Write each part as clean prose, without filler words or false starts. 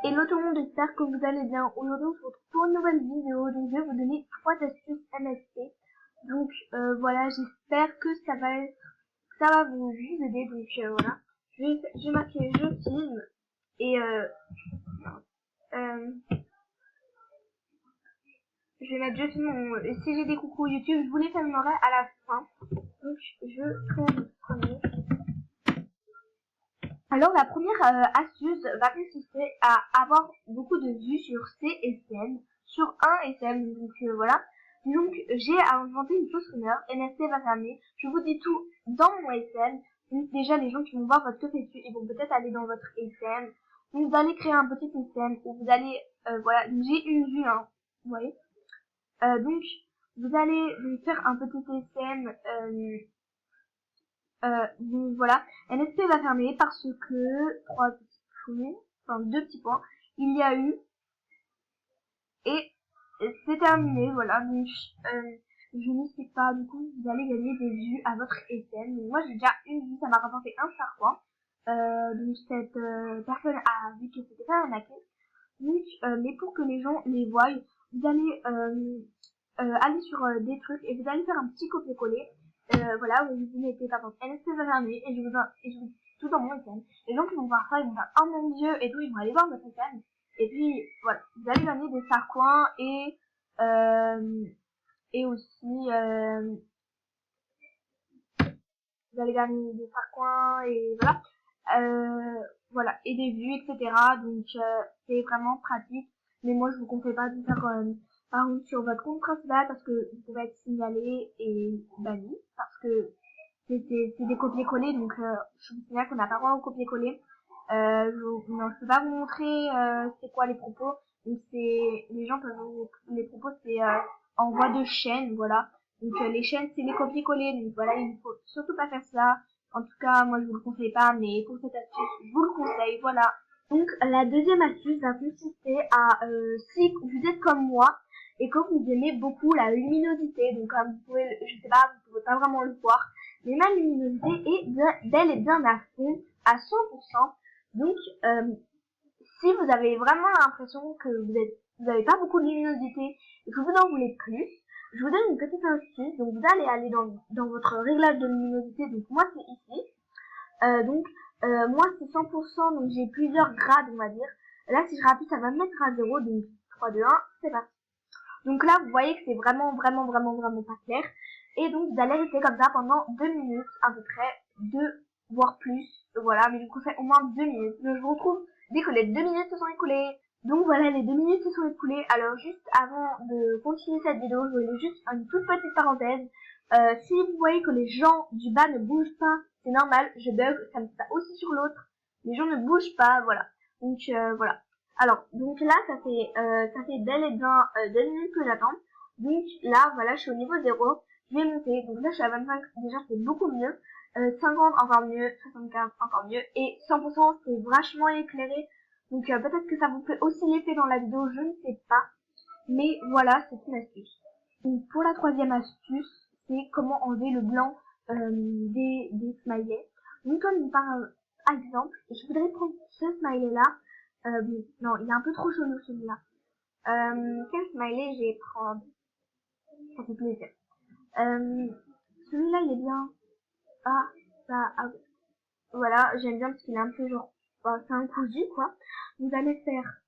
Hello tout le monde, j'espère que vous allez bien. Aujourd'hui on se retrouve pour une nouvelle vidéo, donc je vais vous donner 3 astuces MST. Donc voilà, j'espère que ça va vous aider. Donc voilà, je vais marquer je filme et euh, je vais mettre je filme. Et si j'ai des coucou YouTube, je vous les filmerai à la fin. Donc je crée le premier. Alors la première astuce va consister à avoir beaucoup de vues sur ses SN, sur un SN, donc voilà. Donc j'ai inventé une fausse rumeur, NST va fermer, je vous dis tout dans mon SN. Donc déjà les gens qui vont voir votre top dessus, ils vont peut-être aller dans votre SN. Donc vous allez créer un petit SN où vous allez, voilà, donc j'ai une vue, hein, vous voyez. Donc vous allez donc faire un petit SN, donc voilà, NSP va fermer parce que 3 petits points, enfin 2 petits points, il y a eu et c'est terminé, voilà. Donc je ne sais pas, du coup vous allez gagner des vues à votre SN. Donc moi j'ai déjà une vue, ça m'a rapporté un star point. Donc cette personne a vu que c'était pas arnaqué. Donc mais pour que les gens les voient, vous allez aller sur des trucs et vous allez faire un petit copier-coller. Voilà, vous mettez par exemple NSP va fermer et je vous dis tout dans mon SN. Les gens qui vont voir ça, ils vont faire oh mon dieu et tout, ils vont aller voir votre SN. Et puis voilà, vous allez gagner des sarcoins et aussi vous allez gagner des sarcoins et voilà. Voilà, et des vues, etc. Donc c'est vraiment pratique. Mais moi je vous conseille pas de faire par contre sur votre compte principal parce que vous pouvez être signalé et banni parce que c'est des copier-coller. Donc je vous signale qu'on n'a pas le droit au copier-coller. Non, je peux pas vous montrer c'est quoi les propos. Donc c'est les gens peuvent les propos c'est en voie de chaîne, voilà. Donc les chaînes c'est les copier-coller. Donc voilà, il ne faut surtout pas faire ça. En tout cas, moi je vous le conseille pas, mais pour cette astuce, je vous le conseille, voilà. Donc la deuxième astuce va consister à si vous êtes comme moi et que vous aimez beaucoup la luminosité, donc comme vous pouvez, je sais pas, vous pouvez pas vraiment le voir, mais ma luminosité est bel et bien à fond, à 100%. Donc si vous avez vraiment l'impression que vous avez pas beaucoup de luminosité et que vous en voulez plus, je vous donne une petite astuce. Donc vous allez aller dans votre réglage de luminosité, donc moi c'est ici. Donc moi c'est 100%, donc j'ai plusieurs grades on va dire. Là si je rappuie ça va me mettre à 0, donc 3, 2, 1, c'est parti. Donc là vous voyez que c'est vraiment pas clair. Et donc vous allez rester comme ça pendant 2 minutes à peu près, 2 voire plus, voilà, mais je vous conseille au moins 2 minutes. Donc je vous retrouve dès que les 2 minutes se sont écoulées. Donc voilà, les 2 minutes se sont écoulées. Alors juste avant de continuer cette vidéo, je voulais juste une toute petite parenthèse. Si vous voyez que les gens du bas ne bougent pas, c'est normal, je bug, ça me fait ça aussi sur l'autre. Les gens ne bougent pas, voilà. Donc voilà. Alors, donc là, ça fait bel et bien 2 minutes que j'attends. Donc là, voilà, je suis au niveau 0. Je vais monter. Donc là, je suis à 25. Déjà, c'est beaucoup mieux. 50, encore mieux. 75, encore mieux. Et 100%, c'est vachement éclairé. Donc peut-être que ça vous fait aussi l'effet dans la vidéo, je ne sais pas. Mais voilà, c'est une astuce. Donc pour la troisième astuce, c'est comment enlever le blanc des smileys. Donc comme par exemple, je voudrais prendre ce smiley là. Non, il est un peu trop chelou celui-là. Quel smiley je vais prendre? Ça fait plaisir. Celui-là il est bien. Ah, ça, ah, voilà, j'aime bien parce qu'il est un peu genre, c'est un cousu quoi. Vous allez faire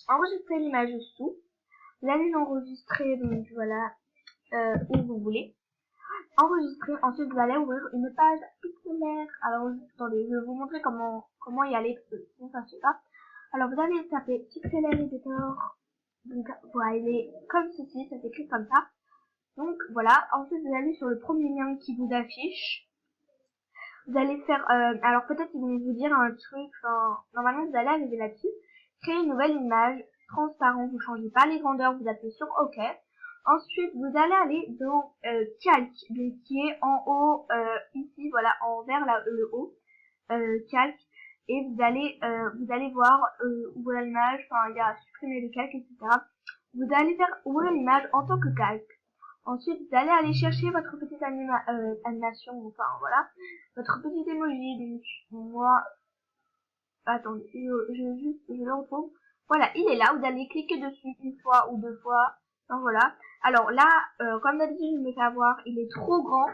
enregistrer l'image dessous. Vous allez l'enregistrer donc voilà où vous voulez. Enregistrer, ensuite vous allez ouvrir une page pixelaire. Alors attendez, je vais vous montrer comment y aller parce que sinon ça se fait pas. Alors vous allez taper pixelaire editor. Donc vous allez comme ceci, ça s'écrit comme ça. Donc voilà, ensuite vous allez sur le premier lien qui vous affiche. Vous allez faire, alors peut-être qu'ils vont vous dire un truc, enfin, normalement vous allez arriver là-dessus, créer une nouvelle image, transparent, vous changez pas les grandeurs, vous appuyez sur OK. Ensuite, vous allez aller dans Calque, donc qui est en haut, ici, voilà, en vert là, le haut, Calque, et vous allez voir ouvrir l'image, enfin il y a supprimer le calque, etc. Vous allez faire ouvrir l'image en tant que calque. Ensuite, vous allez aller chercher votre petite animation, enfin voilà, votre petit emoji. Donc moi, Attendez, je le retrouve. Voilà, il est là. Vous allez cliquer dessus une fois ou deux fois. Donc voilà. Alors là, comme d'habitude, je me fais avoir. Il est trop grand.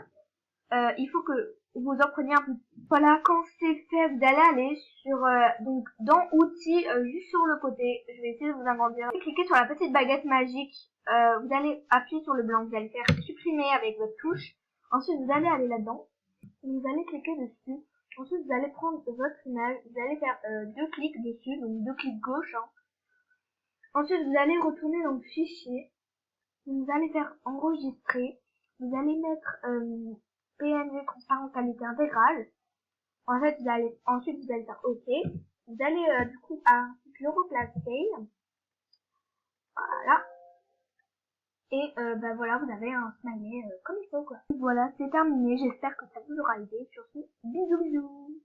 Il faut que vous en preniez un peu. Voilà, quand c'est fait, vous allez aller sur donc dans outils, juste sur le côté. Je vais essayer de vous agrandir. Cliquez sur la petite baguette magique. Vous allez appuyer sur le blanc. Vous allez faire supprimer avec votre touche. Ensuite, vous allez aller là-dedans. Vous allez cliquer dessus. Ensuite, vous allez prendre votre image. Vous allez faire deux clics dessus, donc deux clics gauche. Hein. Ensuite, vous allez retourner dans le fichier. Vous allez faire enregistrer. Vous allez mettre PNG transparent qualité intégrale. En fait, ensuite vous allez faire OK. Vous allez du coup à le replacer. Voilà. Et bah voilà, vous avez un smiley comme il faut quoi. Voilà, c'est terminé. J'espère que ça vous aura aidé. Sur ce, bisous bisous.